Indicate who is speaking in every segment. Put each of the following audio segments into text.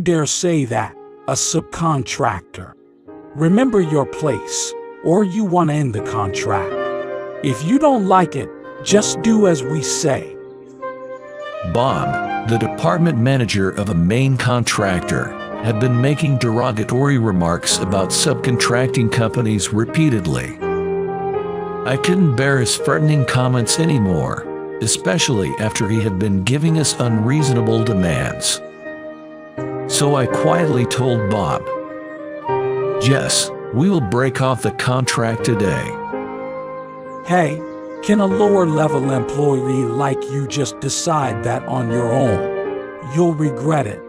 Speaker 1: Dare say that, a subcontractor. Remember your place, or you want to end the contract. If you don't like it, just do as we say.
Speaker 2: Bob, the department manager of a main contractor, had been making derogatory remarks about subcontracting companies repeatedly. I couldn't bear his threatening comments anymore, especially after he had been giving us unreasonable demands. So I quietly told Bob, "Yes, we will break off the contract today."
Speaker 1: Hey, can a lower-level employee like you just decide that on your own? You'll regret it.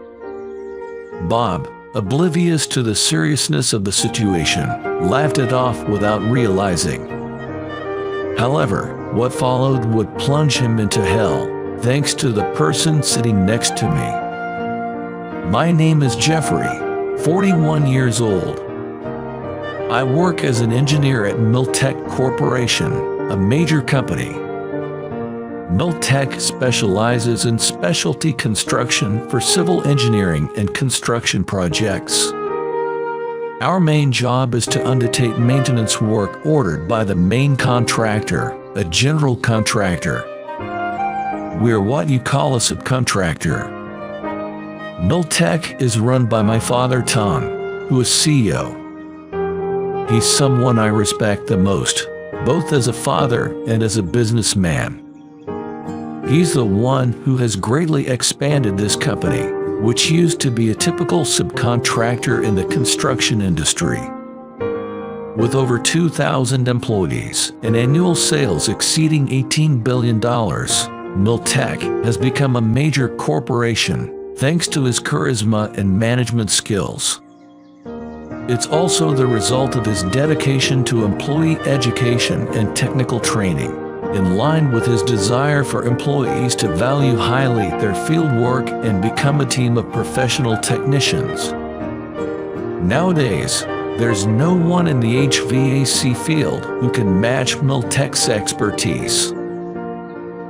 Speaker 2: Bob, oblivious to the seriousness of the situation, laughed it off without realizing. However, what followed would plunge him into hell, thanks to the person sitting next to me. My name is Jeffrey, 41 years old. I work as an engineer at Miltech Corporation, a major company. Miltech specializes in specialty construction for civil engineering and construction projects. Our main job is to undertake maintenance work ordered by the main contractor, a general contractor. We're what you call a subcontractor. Miltech is run by my father Tom, who is CEO. He's someone I respect the most, both as a father and as a businessman. He's the one who has greatly expanded this company, which used to be a typical subcontractor in the construction industry. With over 2,000 employees and annual sales exceeding $18 billion, Miltech has become a major corporation thanks to his charisma and management skills. It's also the result of his dedication to employee education and technical training, in line with his desire for employees to value highly their field work and become a team of professional technicians. Nowadays, there's no one in the HVAC field who can match Miltech's expertise.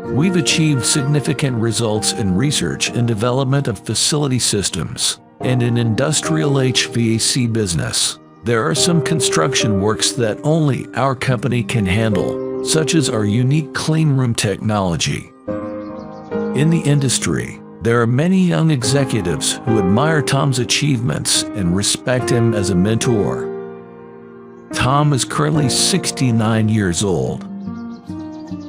Speaker 2: We've achieved significant results in research and development of facility systems, and in industrial HVAC business. There are some construction works that only our company can handle, such as our unique cleanroom technology. In the industry, there are many young executives who admire Tom's achievements and respect him as a mentor. Tom is currently 69 years old.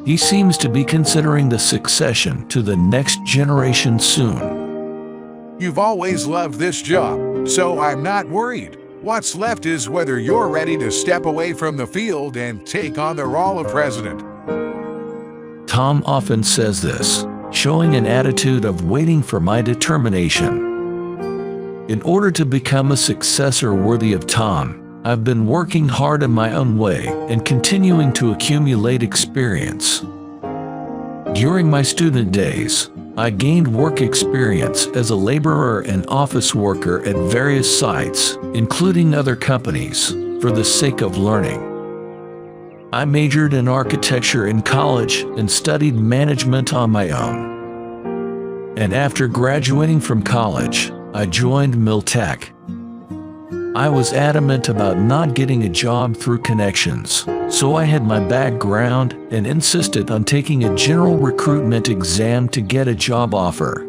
Speaker 2: He seems to be considering the succession to the next generation soon.
Speaker 3: You've always loved this job, so I'm not worried. What's left is whether you're ready to step away from the field and take on the role of president.
Speaker 2: Tom often says this, showing an attitude of waiting for my determination. In order to become a successor worthy of Tom, I've been working hard in my own way and continuing to accumulate experience. During my student days, I gained work experience as a laborer and office worker at various sites, including other companies, for the sake of learning. I majored in architecture in college and studied management on my own. And after graduating from college, I joined Miltech. I was adamant about not getting a job through connections, so I had my background and insisted on taking a general recruitment exam to get a job offer.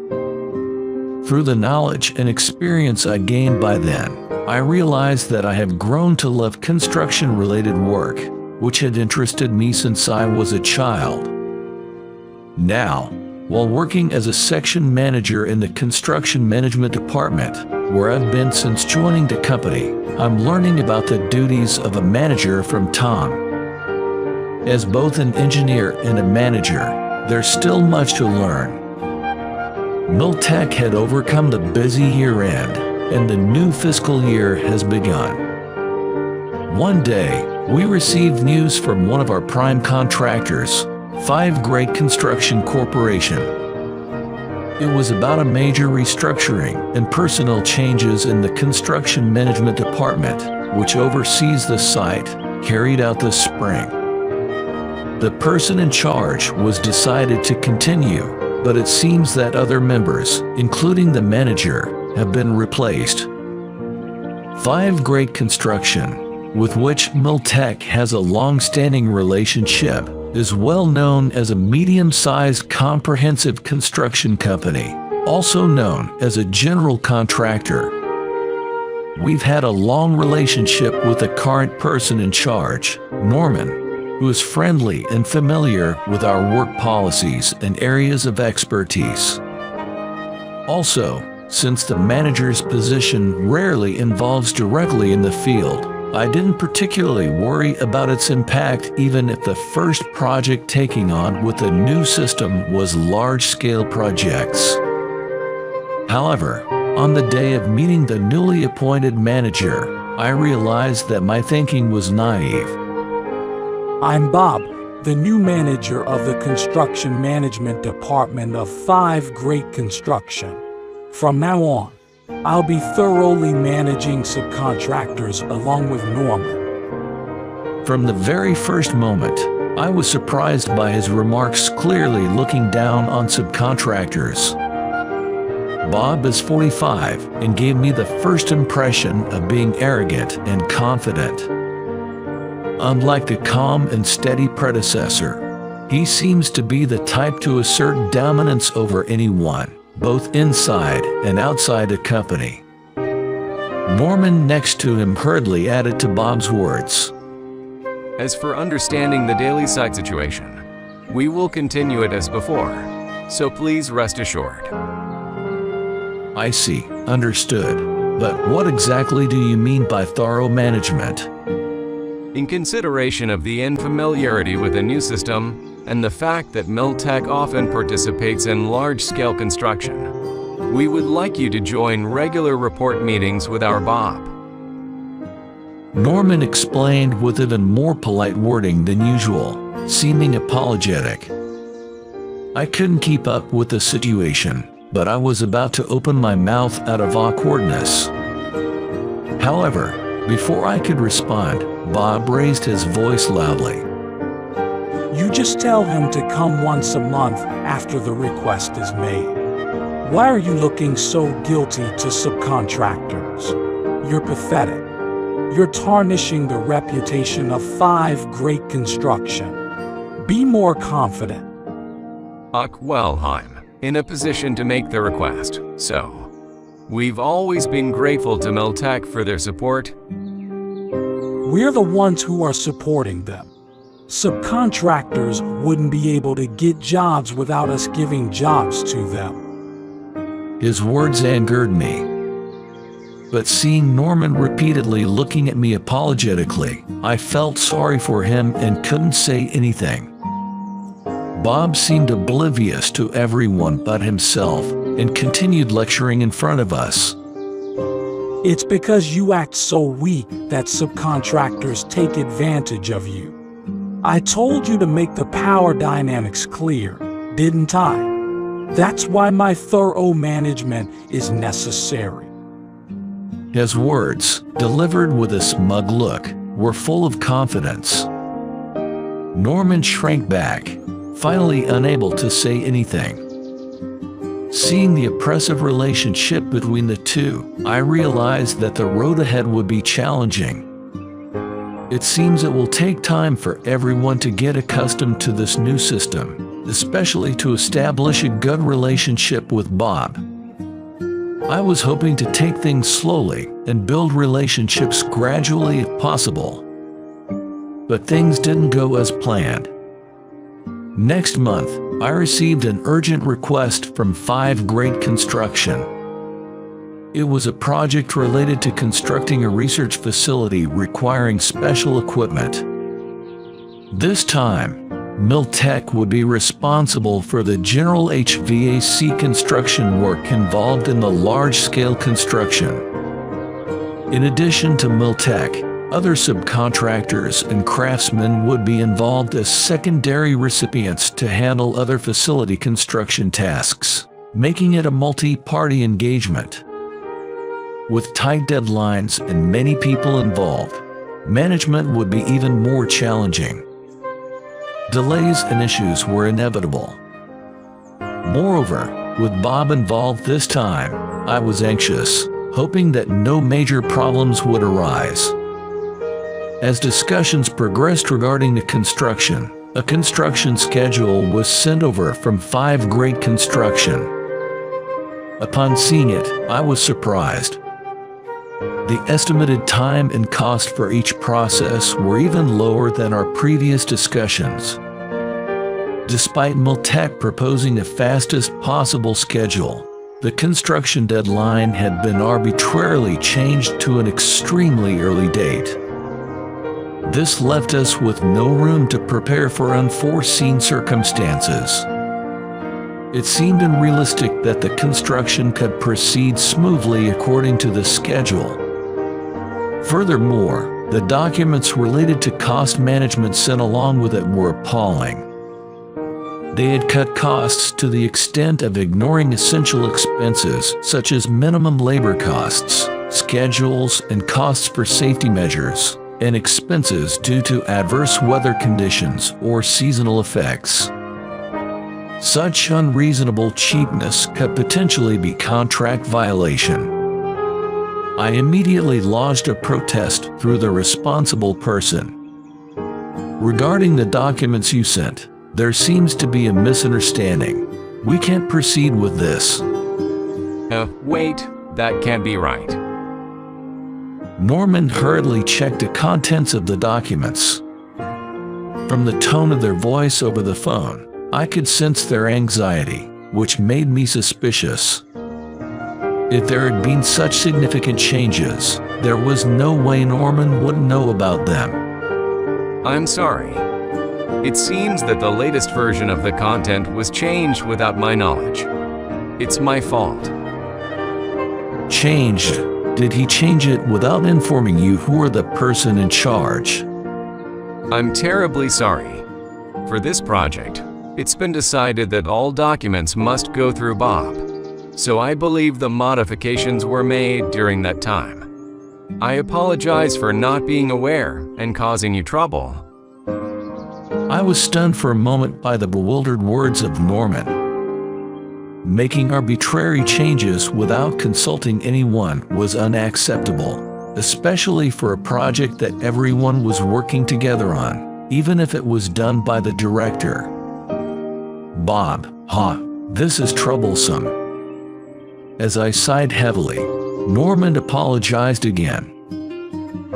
Speaker 2: Through the knowledge and experience I gained by then, I realized that I have grown to love construction-related work, which had interested me since I was a child. Now, while working as a section manager in the construction management department, where I've been since joining the company, I'm learning about the duties of a manager from Tom. As both an engineer and a manager, there's still much to learn. Miltech had overcome the busy year-end, and the new fiscal year has begun. One day, we received news from one of our prime contractors, Five Great Construction Corporation. It was about a major restructuring and personnel changes in the construction management department, which oversees the site, carried out this spring. The person in charge was decided to continue, but it seems that other members, including the manager, have been replaced. 5 Great Construction, with which Miltech has a long-standing relationship, is well known as a medium-sized comprehensive construction company, also known as a general contractor. We've had a long relationship with the current person in charge, Norman, who is friendly and familiar with our work policies and areas of expertise. Also, since the manager's position rarely involves directly in the field, I didn't particularly worry about its impact even if the first project taking on with the new system was large-scale projects. However, on the day of meeting the newly appointed manager, I realized that my thinking was naive.
Speaker 1: I'm Bob, the new manager of the Construction Management Department of 5 Great Construction. From now on, I'll be thoroughly managing subcontractors along with Norman.
Speaker 2: From the very first moment, I was surprised by his remarks clearly looking down on subcontractors. Bob is 45 and gave me the first impression of being arrogant and confident. Unlike the calm and steady predecessor, he seems to be the type to assert dominance over anyone, both inside and outside a company. Norman next to him hurriedly added to Bob's words.
Speaker 4: As for understanding the daily site situation, we will continue it as before, so please rest assured.
Speaker 2: I see, understood. But what exactly do you mean by thorough management?
Speaker 4: In consideration of the unfamiliarity with a new system and the fact that Miltech often participates in large-scale construction, we would like you to join regular report meetings with our Bob.
Speaker 2: Norman explained with even more polite wording than usual, seeming apologetic. I couldn't keep up with the situation, but I was about to open my mouth out of awkwardness. However, before I could respond, Bob raised his voice loudly.
Speaker 1: You just tell him to come once a month after the request is made. Why are you looking so guilty to subcontractors? You're pathetic. You're tarnishing the reputation of 5 Great Construction. Be more confident.
Speaker 4: Well, I'm in a position to make the request, so we've always been grateful to Miltech for their support.
Speaker 1: We're the ones who are supporting them. Subcontractors wouldn't be able to get jobs without us giving jobs to them.
Speaker 2: His words angered me. But seeing Norman repeatedly looking at me apologetically, I felt sorry for him and couldn't say anything. Bob seemed oblivious to everyone but himself and continued lecturing in front of us.
Speaker 1: It's because you act so weak that subcontractors take advantage of you. I told you to make the power dynamics clear, didn't I? That's why my thorough management is necessary.
Speaker 2: His words, delivered with a smug look, were full of confidence. Norman shrank back, finally unable to say anything. Seeing the oppressive relationship between the two, I realized that the road ahead would be challenging. It seems it will take time for everyone to get accustomed to this new system, especially to establish a good relationship with Bob. I was hoping to take things slowly and build relationships gradually if possible. But things didn't go as planned. Next month, I received an urgent request from 5 Great Construction. It was a project related to constructing a research facility requiring special equipment. This time, Miltech would be responsible for the general HVAC construction work involved in the large-scale construction. In addition to Miltech, other subcontractors and craftsmen would be involved as secondary recipients to handle other facility construction tasks, making it a multi-party engagement. With tight deadlines and many people involved, management would be even more challenging. Delays and issues were inevitable. Moreover, With Bob involved this time, I was anxious, hoping that no major problems would arise. As discussions progressed regarding the construction, a construction schedule was sent over from 5 Great Construction. Upon seeing it, I was surprised. The estimated time and cost for each process were even lower than our previous discussions. Despite Miltech proposing the fastest possible schedule, the construction deadline had been arbitrarily changed to an extremely early date. This left us with no room to prepare for unforeseen circumstances. It seemed unrealistic that the construction could proceed smoothly according to the schedule. Furthermore, the documents related to cost management sent along with it were appalling. They had cut costs to the extent of ignoring essential expenses such as minimum labor costs, schedules, and costs for safety measures, and expenses due to adverse weather conditions or seasonal effects. Such unreasonable cheapness could potentially be contract violation. I immediately lodged a protest through the responsible person. Regarding the documents you sent, there seems to be a misunderstanding. We can't proceed with this.
Speaker 4: Wait, that can't be right.
Speaker 2: Norman hurriedly checked the contents of the documents. From the tone of their voice over the phone, I could sense their anxiety, which made me suspicious. If there had been such significant changes, there was no way Norman wouldn't know about them.
Speaker 4: I'm sorry. It seems that the latest version of the content was changed without my knowledge. It's my fault.
Speaker 2: Changed? Did he change it without informing you who were the person in charge?
Speaker 4: I'm terribly sorry. For this project, it's been decided that all documents must go through Bob. So I believe the modifications were made during that time. I apologize for not being aware and causing you trouble.
Speaker 2: I was stunned for a moment by the bewildered words of Norman. Making arbitrary changes without consulting anyone was unacceptable, especially for a project that everyone was working together on, even if it was done by the director. Bob, this is troublesome. As I sighed heavily, Norman apologized again.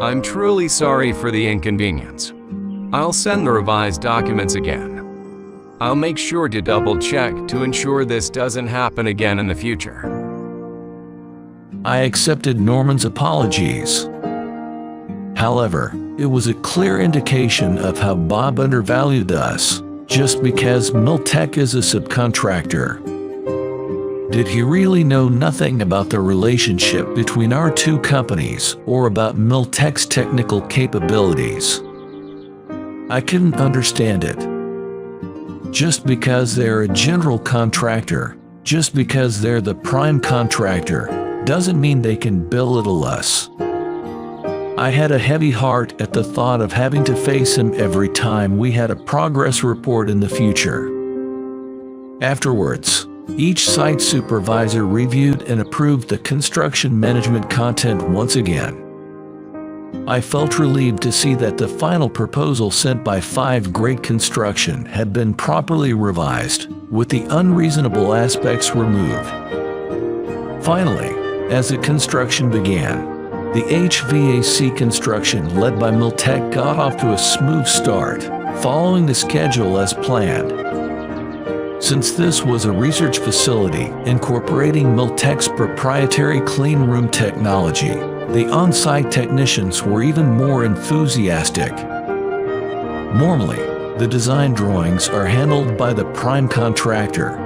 Speaker 4: I'm truly sorry for the inconvenience. I'll send the revised documents again. I'll make sure to double-check to ensure this doesn't happen again in the future.
Speaker 2: I accepted Norman's apologies. However, it was a clear indication of how Bob undervalued us, just because Miltech is a subcontractor. Did he really know nothing about the relationship between our two companies or about Miltech's technical capabilities? I couldn't understand it. Just because they're a general contractor, just because they're the prime contractor, doesn't mean they can belittle us. I had a heavy heart at the thought of having to face him every time we had a progress report in the future. Afterwards, each site supervisor reviewed and approved the construction management content once again. I felt relieved to see that the final proposal sent by 5 Great Construction had been properly revised, with the unreasonable aspects removed. Finally, as the construction began, the HVAC construction led by Miltech got off to a smooth start, following the schedule as planned. Since this was a research facility incorporating Miltech's proprietary clean room technology, the on-site technicians were even more enthusiastic. Normally, the design drawings are handled by the prime contractor.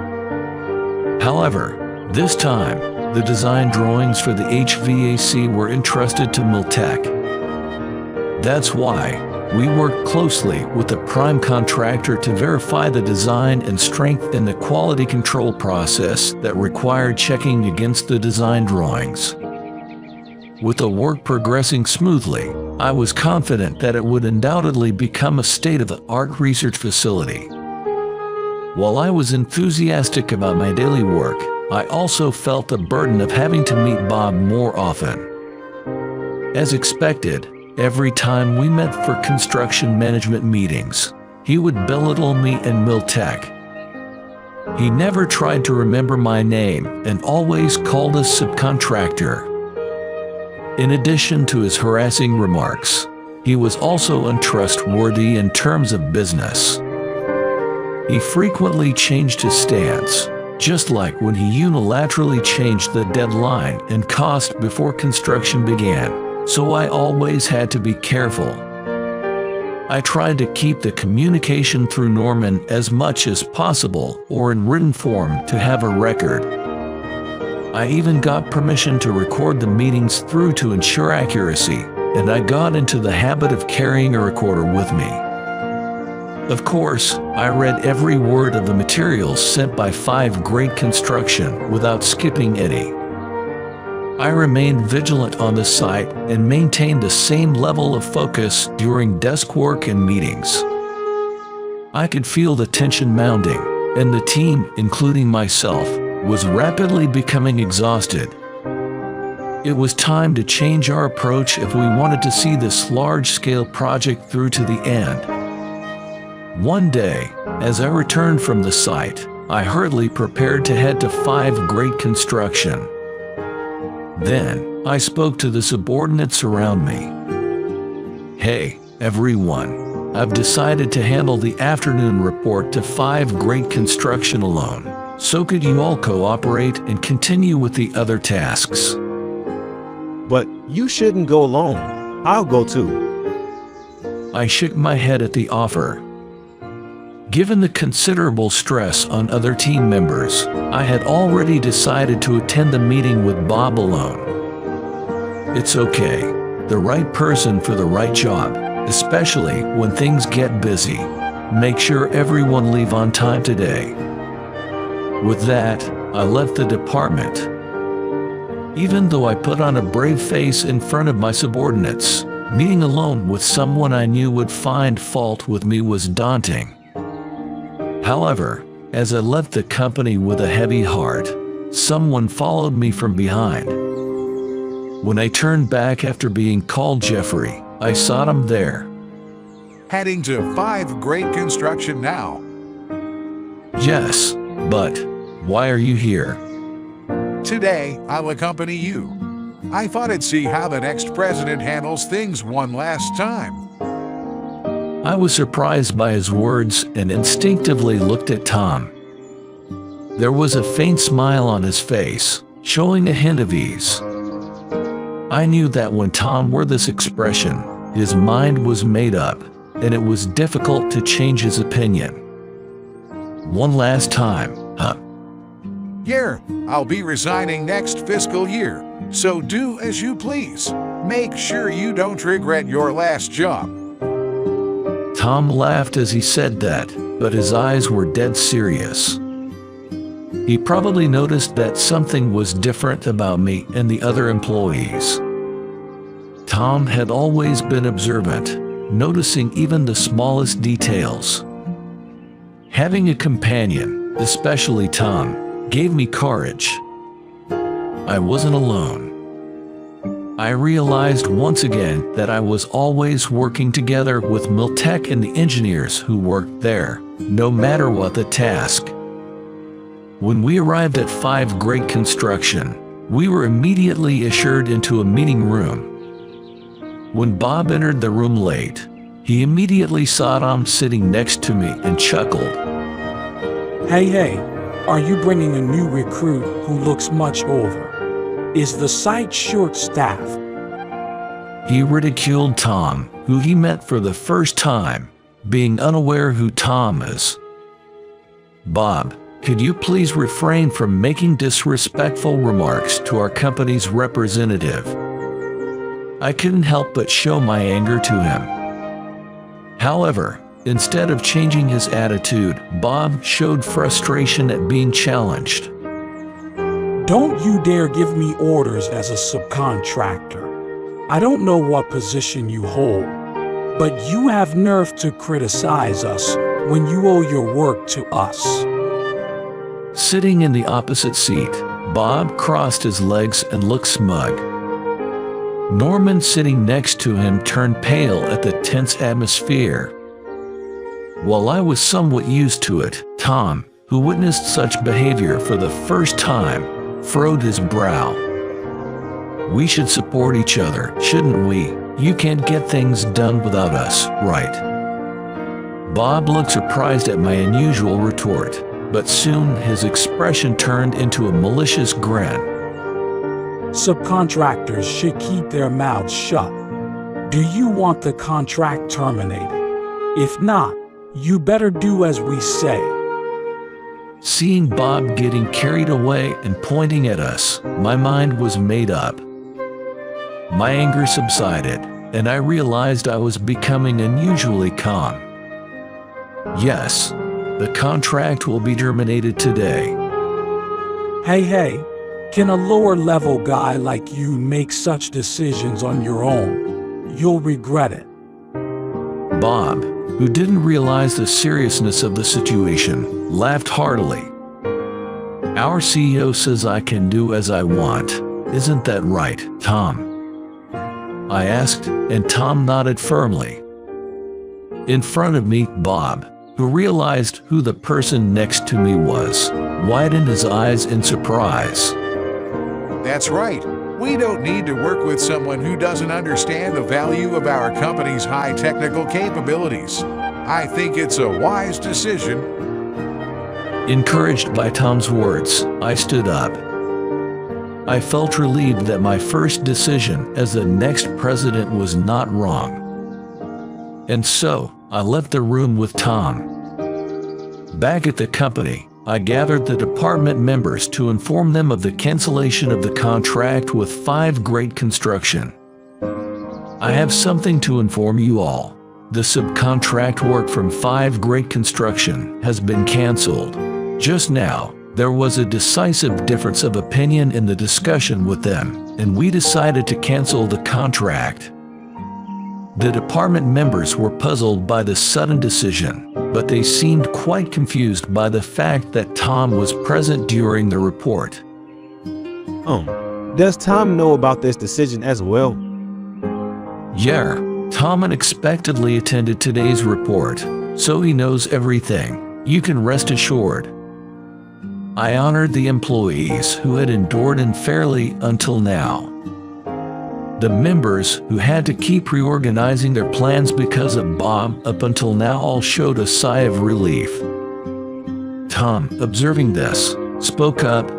Speaker 2: However, this time, the design drawings for the HVAC were entrusted to Miltech. That's why we worked closely with the prime contractor to verify the design and strengthen the quality control process that required checking against the design drawings. With the work progressing smoothly, I was confident that it would undoubtedly become a state-of-the-art research facility. While I was enthusiastic about my daily work, I also felt the burden of having to meet Bob more often. As expected, every time we met for construction management meetings, he would belittle me and Miltech. He never tried to remember my name and always called us subcontractor. In addition to his harassing remarks, he was also untrustworthy in terms of business. He frequently changed his stance, just like when he unilaterally changed the deadline and cost before construction began, so I always had to be careful. I tried to keep the communication through Norman as much as possible or in written form to have a record. I even got permission to record the meetings through to ensure accuracy, and I got into the habit of carrying a recorder with me. Of course, I read every word of the materials sent by 5 Great Construction without skipping any. I remained vigilant on the site and maintained the same level of focus during desk work and meetings. I could feel the tension mounting, and the team, including myself, was rapidly becoming exhausted. It was time to change our approach if we wanted to see this large-scale project through to the end. One day, as I returned from the site, I hurriedly prepared to head to 5 Great Construction. Then, I spoke to the subordinates around me. Hey, everyone, I've decided to handle the afternoon report to 5 Great Construction alone, so could you all cooperate and continue with the other tasks?
Speaker 5: But you shouldn't go alone. I'll go too.
Speaker 2: I shook my head at the offer. Given the considerable stress on other team members, I had already decided to attend the meeting with Bob alone. It's okay, the right person for the right job, especially when things get busy. Make sure everyone leave on time today. With that, I left the department. Even though I put on a brave face in front of my subordinates, meeting alone with someone I knew would find fault with me was daunting. However, as I left the company with a heavy heart, someone followed me from behind. When I turned back after being called Jeffrey, I saw him there.
Speaker 3: Heading to 5 Great Construction now.
Speaker 2: Yes, but why are you here?
Speaker 3: Today, I'll accompany you. I thought I'd see how the next president handles things one last time.
Speaker 2: I was surprised by his words and instinctively looked at Tom. There was a faint smile on his face, showing a hint of ease. I knew that when Tom wore this expression, his mind was made up, and it was difficult to change his opinion. One last time, huh?
Speaker 3: Yeah, I'll be resigning next fiscal year, so do as you please. Make sure you don't regret your last job.
Speaker 2: Tom laughed as he said that, but his eyes were dead serious. He probably noticed that something was different about me and the other employees. Tom had always been observant, noticing even the smallest details. Having a companion, especially Tom, gave me courage. I wasn't alone. I realized once again that I was always working together with Miltech and the engineers who worked there, no matter what the task. When we arrived at 5 Great Construction, we were immediately ushered into a meeting room. When Bob entered the room late, he immediately saw Tom sitting next to me and chuckled.
Speaker 1: Hey, are you bringing a new recruit who looks much older? Is the site short-staffed?
Speaker 2: He ridiculed Tom, who he met for the first time, being unaware who Tom is. Bob, could you please refrain from making disrespectful remarks to our company's representative? I couldn't help but show my anger to him. However, instead of changing his attitude, Bob showed frustration at being challenged.
Speaker 1: Don't you dare give me orders as a subcontractor. I don't know what position you hold, but you have nerve to criticize us when you owe your work to us.
Speaker 2: Sitting in the opposite seat, Bob crossed his legs and looked smug. Norman, sitting next to him, turned pale at the tense atmosphere. While I was somewhat used to it, Tom, who witnessed such behavior for the first time, furrowed his brow. We should support each other, shouldn't we? You can't get things done without us, right? Bob looked surprised at my unusual retort, but soon his expression turned into a malicious grin.
Speaker 1: Subcontractors should keep their mouths shut. Do you want the contract terminated? If not, you better do as we say.
Speaker 2: Seeing Bob getting carried away and pointing at us, my mind was made up. My anger subsided, and I realized I was becoming unusually calm. Yes, the contract will be terminated today.
Speaker 1: Hey, can a lower-level guy like you make such decisions on your own? You'll regret it.
Speaker 2: Bob, who didn't realize the seriousness of the situation, laughed heartily. Our CEO says I can do as I want. Isn't that right, Tom? I asked, and Tom nodded firmly. In front of me, Bob, who realized who the person next to me was, widened his eyes in surprise.
Speaker 3: That's right. We don't need to work with someone who doesn't understand the value of our company's high technical capabilities. I think it's a wise decision.
Speaker 2: Encouraged by Tom's words, I stood up. I felt relieved that my first decision as the next president was not wrong. And so, I left the room with Tom. Back at the company, I gathered the department members to inform them of the cancellation of the contract with 5 Great Construction. I have something to inform you all. The subcontract work from 5 Great Construction has been canceled. Just now, there was a decisive difference of opinion in the discussion with them, and we decided to cancel the contract. The department members were puzzled by the sudden decision, but they seemed quite confused by the fact that Tom was present during the report.
Speaker 5: Does Tom know about this decision as well?
Speaker 2: Yeah, Tom unexpectedly attended today's report, so he knows everything. You can rest assured. I honored the employees who had endured unfairly until now. The members who had to keep reorganizing their plans because of Bob up until now all showed a sigh of relief. Tom, observing this, spoke up.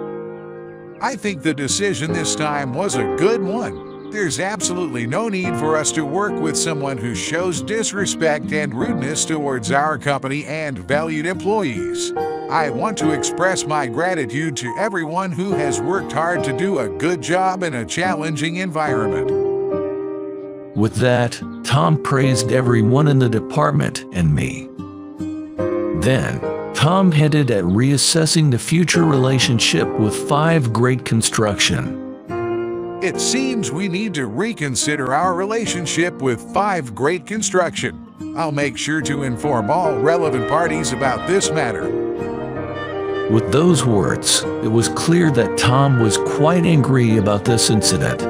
Speaker 3: I think the decision this time was a good one. There's absolutely no need for us to work with someone who shows disrespect and rudeness towards our company and valued employees. I want to express my gratitude to everyone who has worked hard to do a good job in a challenging environment.
Speaker 2: With that, Tom praised everyone in the department and me. Then, Tom hinted at reassessing the future relationship with 5 Great Construction.
Speaker 3: It seems we need to reconsider our relationship with 5 Great Construction. I'll make sure to inform all relevant parties about this matter.
Speaker 2: With those words, it was clear that Tom was quite angry about this incident.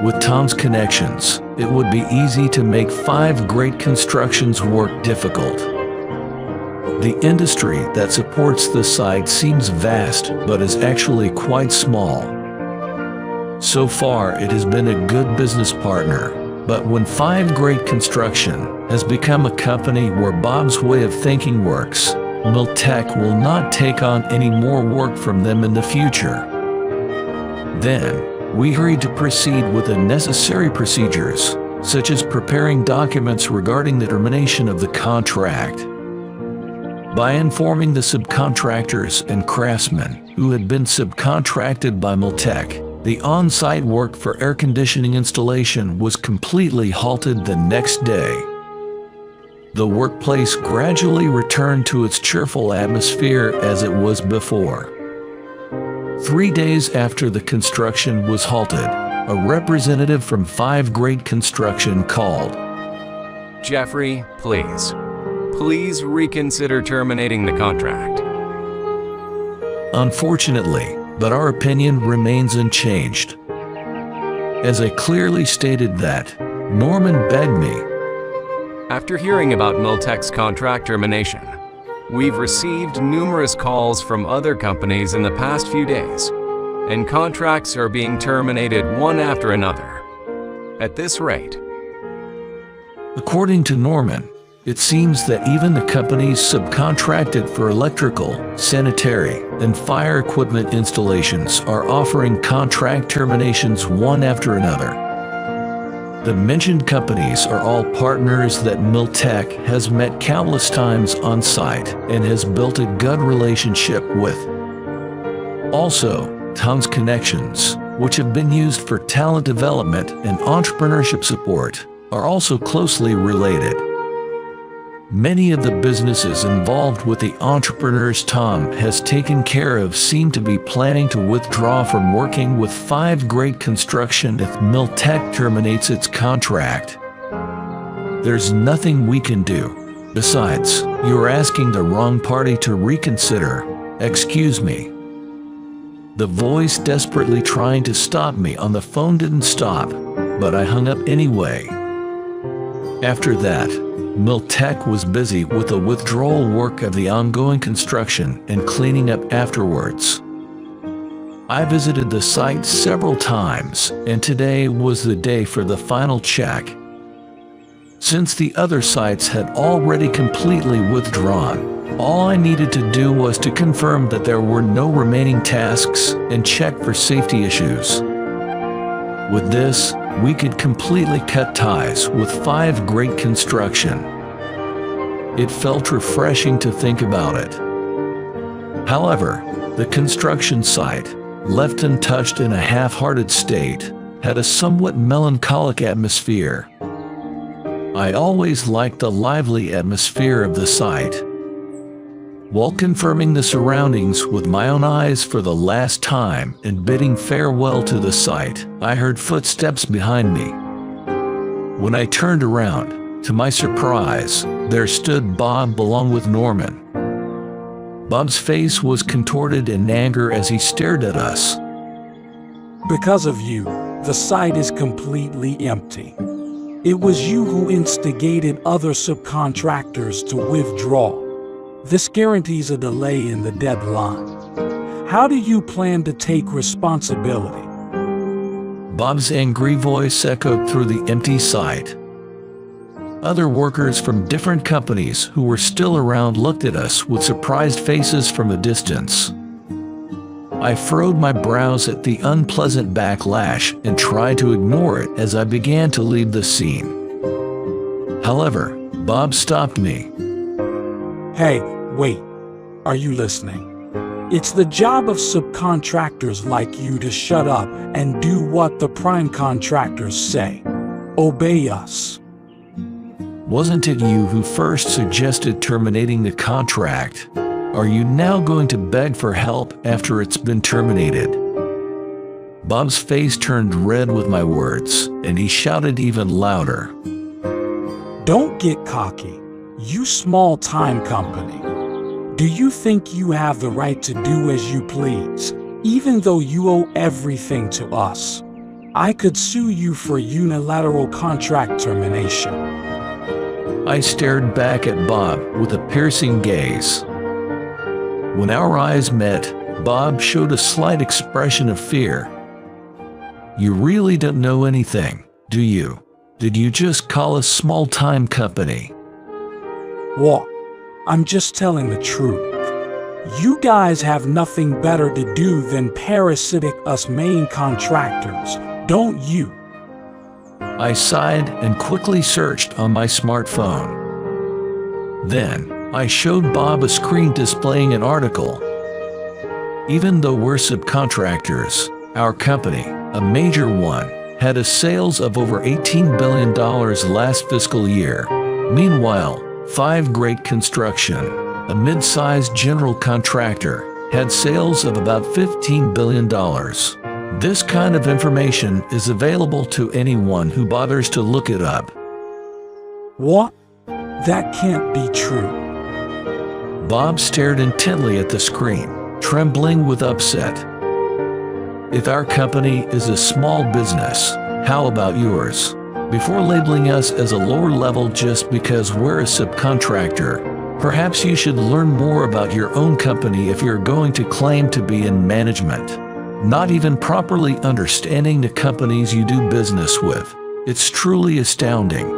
Speaker 2: With Tom's connections, it would be easy to make 5 Great Construction's work difficult. The industry that supports the site seems vast, but is actually quite small. So far, it has been a good business partner, but when 5 Great Construction has become a company where Bob's way of thinking works, Miltech will not take on any more work from them in the future. Then, we hurried to proceed with the necessary procedures, such as preparing documents regarding the termination of the contract. By informing the subcontractors and craftsmen who had been subcontracted by Miltech, the on-site work for air conditioning installation was completely halted the next day. The workplace gradually returned to its cheerful atmosphere as it was before. 3 days after the construction was halted, a representative from 5 Great Construction called.
Speaker 4: Jeffrey, please. please reconsider terminating the contract.
Speaker 2: Unfortunately, but our opinion remains unchanged. As I clearly stated that, Norman begged me.
Speaker 4: After hearing about Miltech's contract termination, we've received numerous calls from other companies in the past few days, and contracts are being terminated one after another. At this rate,
Speaker 2: According to Norman, it seems that even the companies subcontracted for electrical, sanitary, and fire equipment installations are offering contract terminations one after another. The mentioned companies are all partners that Miltech has met countless times on site and has built a good relationship with. Also, Tom's connections, which have been used for talent development and entrepreneurship support, are also closely related. Many of the businesses involved with the entrepreneurs Tom has taken care of seem to be planning to withdraw from working with 5 Great Construction if Miltech terminates its contract. There's nothing we can do. Besides, you're asking the wrong party to reconsider. Excuse me. The voice desperately trying to stop me on the phone didn't stop, but I hung up anyway. After that, Miltech was busy with the withdrawal work of the ongoing construction and cleaning up afterwards. I visited the site several times, and today was the day for the final check. Since the other sites had already completely withdrawn, all I needed to do was to confirm that there were no remaining tasks and check for safety issues. With this, we could completely cut ties with 5 Great Construction. It felt refreshing to think about it. However, the construction site, left untouched in a half-hearted state, had a somewhat melancholic atmosphere. I always liked the lively atmosphere of the site. While confirming the surroundings with my own eyes for the last time and bidding farewell to the site, I heard footsteps behind me. When I turned around, to my surprise, there stood Bob along with Norman. Bob's face was contorted in anger as he stared at us.
Speaker 1: Because of you, the site is completely empty. It was you who instigated other subcontractors to withdraw. This guarantees a delay in the deadline. How do you plan to take responsibility?
Speaker 2: Bob's angry voice echoed through the empty site. Other workers from different companies who were still around looked at us with surprised faces from a distance. I furrowed my brows at the unpleasant backlash and tried to ignore it as I began to leave the scene. However, Bob stopped me.
Speaker 1: Hey, wait. Are you listening? It's the job of subcontractors like you to shut up and do what the prime contractors say. Obey us.
Speaker 2: Wasn't it you who first suggested terminating the contract? Are you now going to beg for help after it's been terminated? Bob's face turned red with my words, and he shouted even louder.
Speaker 1: Don't get cocky. You small-time company. Do you think you have the right to do as you please, even though you owe everything to us? I could sue you for unilateral contract termination.
Speaker 2: I stared back at Bob with a piercing gaze. When our eyes met, Bob showed a slight expression of fear. You really don't know anything, do you? Did you just call us small-time company?
Speaker 1: What? I'm just telling the truth. You guys have nothing better to do than parasitic us main contractors, don't you?
Speaker 2: I sighed and quickly searched on my smartphone. Then, I showed Bob a screen displaying an article. Even though we're subcontractors, our company, a major one, had a sales of over $18 billion last fiscal year. Meanwhile, 5 Great Construction, a mid-sized general contractor, had sales of about $15 billion. This kind of information is available to anyone who bothers to look it up.
Speaker 1: What? That can't be true.
Speaker 2: Bob stared intently at the screen, trembling with upset. If our company is a small business, how about yours? Before labeling us as a lower level just because we're a subcontractor, perhaps you should learn more about your own company if you're going to claim to be in management. Not even properly understanding the companies you do business with. It's truly astounding.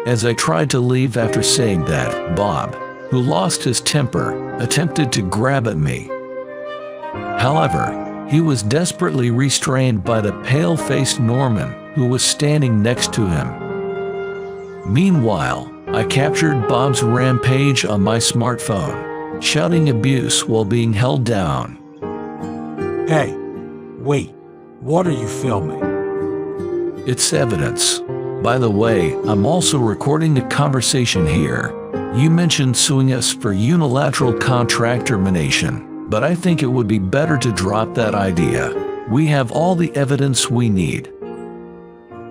Speaker 2: As I tried to leave after saying that, Bob, who lost his temper, attempted to grab at me. However, he was desperately restrained by the pale-faced Norman who was standing next to him. Meanwhile, I captured Bob's rampage on my smartphone, shouting abuse while being held down.
Speaker 1: Hey, wait, what are you filming?
Speaker 2: It's evidence. By the way, I'm also recording the conversation here. You mentioned suing us for unilateral contract termination, but I think it would be better to drop that idea. We have all the evidence we need.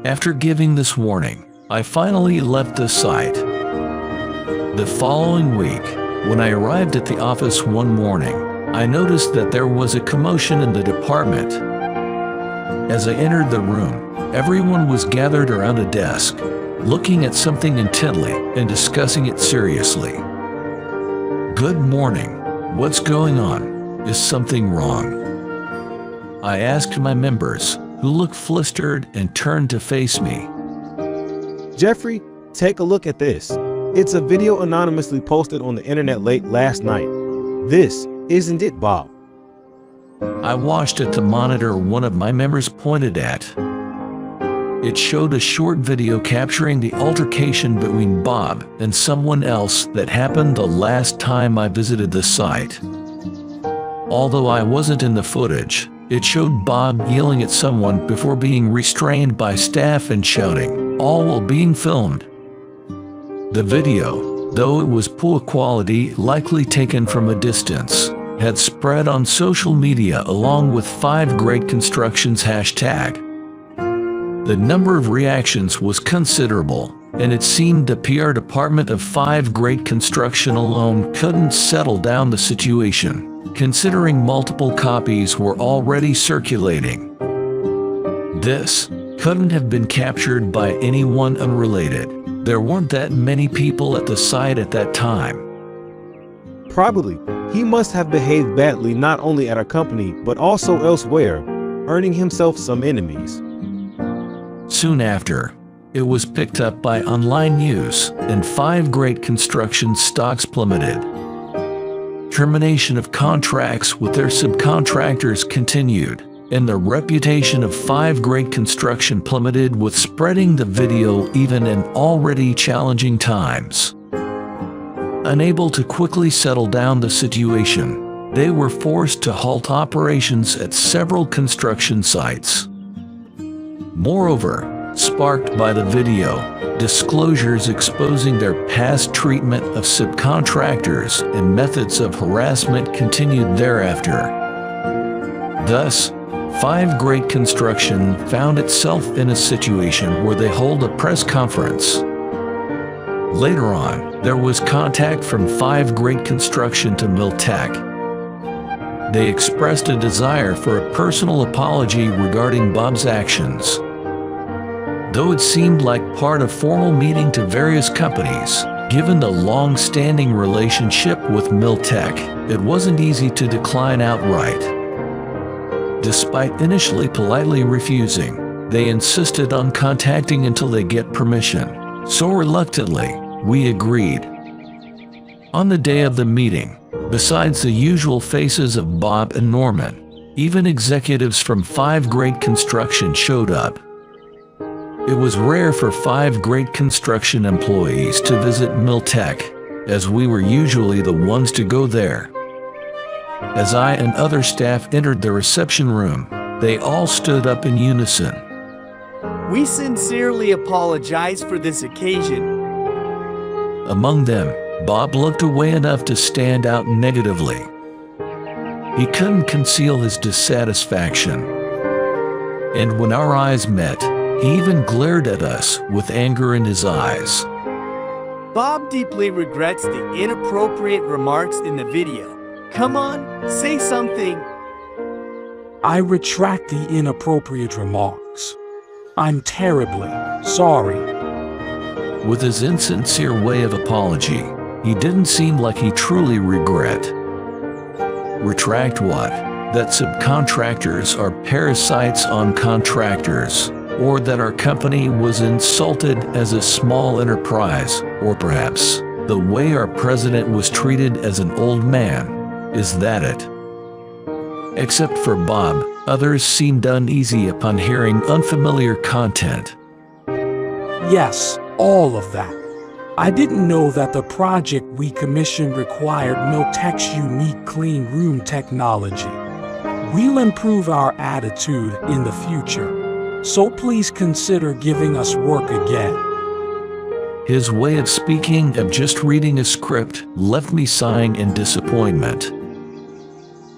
Speaker 2: After giving this warning, I finally left the site. The following week, when I arrived at the office one morning, I noticed that there was a commotion in the department. As I entered the room, everyone was gathered around a desk, looking at something intently and discussing it seriously. Good morning. What's going on? Is something wrong? I asked my members, who looked flustered and turned to face me.
Speaker 5: Jeffrey, take a look at this. It's a video anonymously posted on the internet late last night. This, isn't it, Bob?
Speaker 2: I watched at the monitor one of my members pointed at. It showed a short video capturing the altercation between Bob and someone else that happened the last time I visited the site. Although I wasn't in the footage, it showed Bob yelling at someone before being restrained by staff and shouting, all while being filmed. The video, though it was poor quality, likely taken from a distance, had spread on social media along with 5 Great Constructions hashtag. The number of reactions was considerable, and it seemed the PR department of 5 Great Construction alone couldn't settle down the situation, considering multiple copies were already circulating. This couldn't have been captured by anyone unrelated. There weren't that many people at the site at that time.
Speaker 5: Probably. He must have behaved badly not only at our company, but also elsewhere, earning himself some enemies.
Speaker 2: Soon after, it was picked up by online news, and 5 Great Construction stocks plummeted. Termination of contracts with their subcontractors continued, and the reputation of 5 Great Construction plummeted with spreading the video even in already challenging times. Unable to quickly settle down the situation, they were forced to halt operations at several construction sites. Moreover, sparked by the video, disclosures exposing their past treatment of subcontractors and methods of harassment continued thereafter. Thus, 5 Great Construction found itself in a situation where they hold a press conference. Later on, there was contact from 5 Great Construction to Miltech. They expressed a desire for a personal apology regarding Bob's actions. Though it seemed like part of formal meeting to various companies, given the long-standing relationship with Miltech, it wasn't easy to decline outright. Despite initially politely refusing, they insisted on contacting until they get permission. So reluctantly, we agreed. On the day of the meeting, besides the usual faces of Bob and Norman, even executives from 5 Great Construction showed up. It was rare for 5 Great Construction employees to visit Miltech, as we were usually the ones to go there. As I and other staff entered the reception room, they all stood up in unison.
Speaker 6: We sincerely apologize for this occasion.
Speaker 2: Among them, Bob looked away enough to stand out negatively. He couldn't conceal his dissatisfaction. And when our eyes met, he even glared at us with anger in his eyes.
Speaker 6: Bob deeply regrets the inappropriate remarks in the video. Come on, say something.
Speaker 1: I retract the inappropriate remarks. I'm terribly sorry.
Speaker 2: With his insincere way of apology, he didn't seem like he truly regret. Retract what? That subcontractors are parasites on contractors, or that our company was insulted as a small enterprise, or perhaps the way our president was treated as an old man. Is that it? Except for Bob, others seemed uneasy upon hearing unfamiliar content.
Speaker 1: Yes, all of that. I didn't know that the project we commissioned required Miltech's unique clean room technology. We'll improve our attitude in the future, so please consider giving us work again.
Speaker 2: His way of speaking, of just reading a script, left me sighing in disappointment.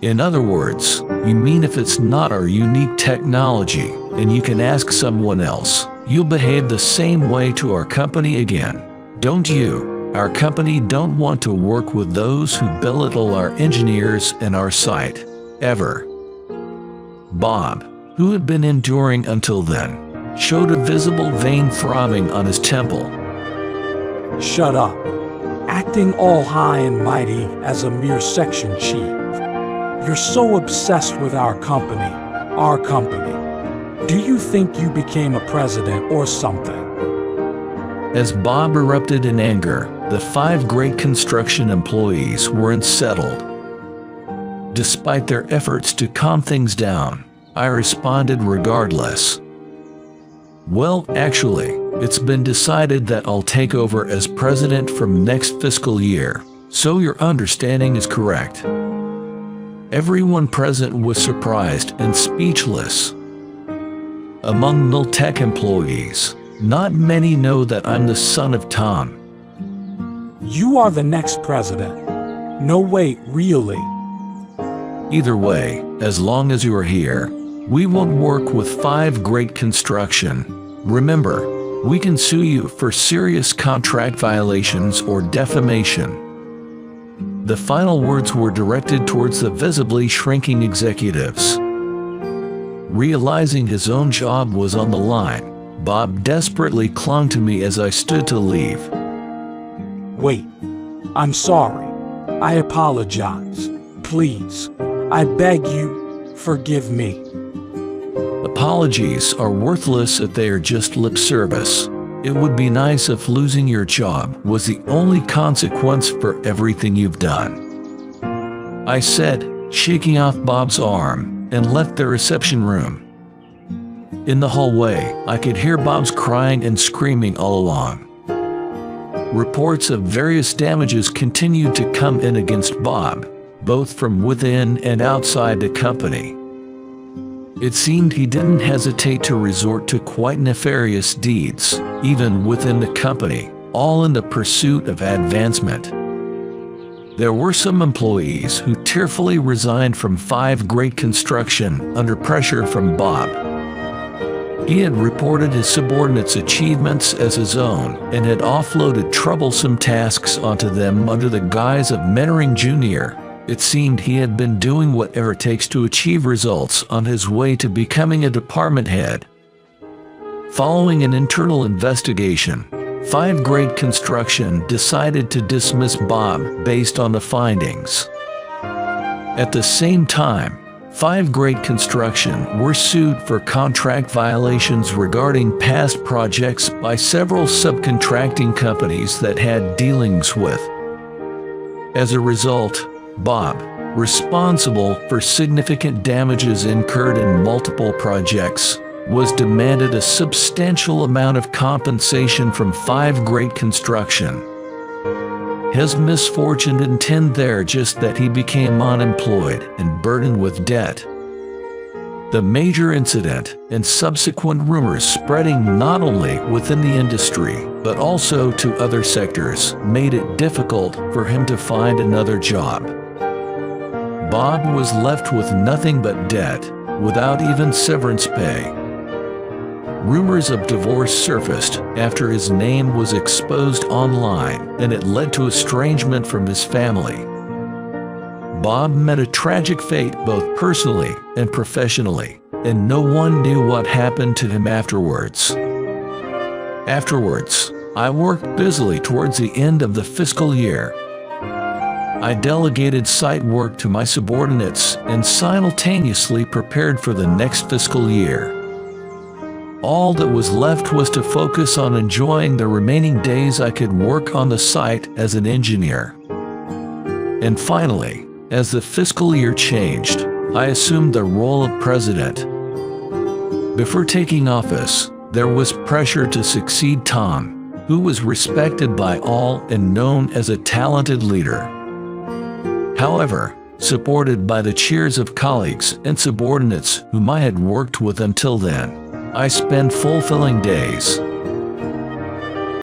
Speaker 2: In other words, you mean if it's not our unique technology and you can ask someone else, you'll behave the same way to our company again, don't you? Our company don't want to work with those who belittle our engineers and our site, ever. Bob, who had been enduring until then, showed a visible vein throbbing on his temple.
Speaker 1: Shut up. Acting all high and mighty as a mere section chief. You're so obsessed with our company. Do you think you became a president or something?
Speaker 2: As Bob erupted in anger, the 5 great construction employees weren't settled. Despite their efforts to calm things down, I responded regardless. Well, actually, it's been decided that I'll take over as president from next fiscal year, so your understanding is correct. Everyone present was surprised and speechless. Among Miltech employees, not many know that I'm the son of Tom.
Speaker 1: You are the next president. No, wait, really?
Speaker 2: Either way, as long as you are here, we won't work with 5 Great Construction. Remember, we can sue you for serious contract violations or defamation. The final words were directed towards the visibly shrinking executives. Realizing his own job was on the line, Bob desperately clung to me as I stood to leave.
Speaker 1: Wait, I'm sorry. I apologize. Please, I beg you, forgive me.
Speaker 2: Apologies are worthless if they are just lip service. It would be nice if losing your job was the only consequence for everything you've done. I said, shaking off Bob's arm, and left the reception room. In the hallway, I could hear Bob's crying and screaming all along. Reports of various damages continued to come in against Bob, both from within and outside the company. It seemed he didn't hesitate to resort to quite nefarious deeds, even within the company, all in the pursuit of advancement. There were some employees who tearfully resigned from 5 Great Construction under pressure from Bob. He had reported his subordinates' achievements as his own and had offloaded troublesome tasks onto them under the guise of mentoring Junior. It seemed he had been doing whatever it takes to achieve results on his way to becoming a department head. Following an internal investigation, 5 Great Construction decided to dismiss Bob based on the findings. At the same time, 5 Great Construction were sued for contract violations regarding past projects by several subcontracting companies that had dealings with. As a result, Bob, responsible for significant damages incurred in multiple projects, was demanded a substantial amount of compensation from 5 Great Construction. His misfortune didn't end there, just that he became unemployed and burdened with debt. The major incident and subsequent rumors spreading not only within the industry, but also to other sectors, made it difficult for him to find another job. Bob was left with nothing but debt, without even severance pay. Rumors of divorce surfaced after his name was exposed online, and it led to estrangement from his family. Bob met a tragic fate both personally and professionally, and no one knew what happened to him afterwards. I worked busily towards the end of the fiscal year. I delegated site work to my subordinates and simultaneously prepared for the next fiscal year. All that was left was to focus on enjoying the remaining days I could work on the site as an engineer. And finally, as the fiscal year changed, I assumed the role of president. Before taking office, there was pressure to succeed Tom, who was respected by all and known as a talented leader. However, supported by the cheers of colleagues and subordinates whom I had worked with until then, I spent fulfilling days,